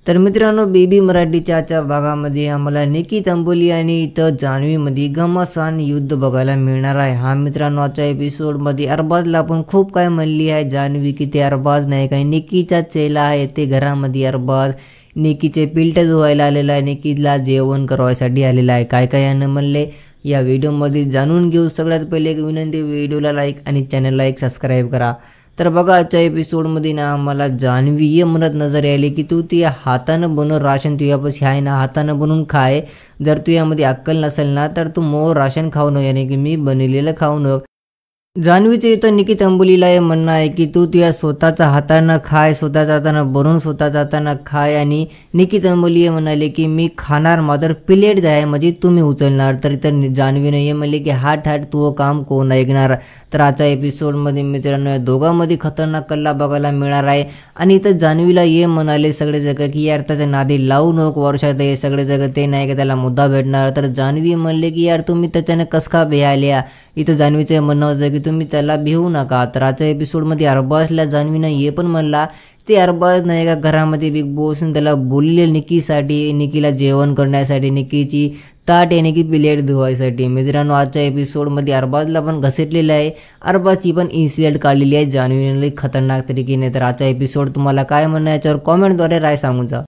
तर मित्रांनो, बेबी मराठीच्या आजच्या भागामध्ये आम्हाला निकी तंबोली आणि इथं जान्हवीमध्ये घमासान युद्ध बघायला मिळणार आहे। हा मित्रांनो, आजच्या एपिसोडमध्ये अरबाजला आपण खूप काय म्हणली आहे जान्हवी की ते अरबाज नाही काही निकीचा चेला आहे। ते घरामध्ये अरबाज निकीचे पिल्ट धुवायला आलेला आहे, निकीला जेवण करवायसाठी आलेला आहे। काय काय यानं म्हणले या व्हिडिओमध्ये जाणून घेऊ। सगळ्यात पहिले एक विनंती, व्हिडिओला लाईक आणि चॅनलला एक सबस्क्राईब करा। तर बघा, आजच्या एपिसोडमध्ये ना आम्हाला जान्हवी ये म्हणत नजर आली की तू तुझ्या हातानं बनव राशन, तुझ्यापाशी आहे ना हातानं बनवून खाय। जर तुझ्यामध्ये अक्कल नसेल ना तर तू मोर राशन खाऊ नको, यानी की मी बनवलेलं खाऊ नको। जान्हवीचे इथं निकी तंबोलीला हे म्हणणं आहे की तू तुझ्या स्वतःच्या हातानं खाय, स्वतःच्या हातानं बनवून स्वतःच्या हातानं खाय। आणि निकी तंबोली हे म्हणाले की मी खाणार मात्र प्लेट जाय म्हणजे तुम्ही उचलणार। तर इथं जान्हवीने हे म्हणले की हाट तू काम कोण ऐकणार। तर आजच्या एपिसोडमध्ये मित्रांनो या दोघांमध्ये खतरनाक कल्ला बघायला मिळणार आहे। आणि इथं जान्हवीला हे म्हणाले सगळे जगं की यार त्याच्या नादी लावू नको, वर्षात हे सगळे जगं ते नाही का त्याला मुद्दा भेटणार। तर जान्हवी म्हणले की यार तुम्ही त्याच्यानं कस का भेआल्या। इथं जान्हवीचं म्हणणं होतं की तुम्ही त्याला भिवू नका। तर आजच्या एपिसोडमध्ये अरबाजला जान्हवीनं हे पण म्हणला ते अरबाज नाही का घरामध्ये बिग बॉसने त्याला बोलले निकीसाठी, निकीला जेवण करण्यासाठी, निकीची ताट यानी की प्लेट धुवायसाठी। मित्रांनो आजच्या एपिसोडमध्ये अरबाजला पण घसटलेलं आहे, अरबाजची पण इन्सिडेंट काढलेली आहे जान्हवीने खतरनाक तरीकेने। तर आजचा एपिसोड तुम्हाला काय म्हणणं याच्यावर कॉमेंटद्वारे राय सांगून जा।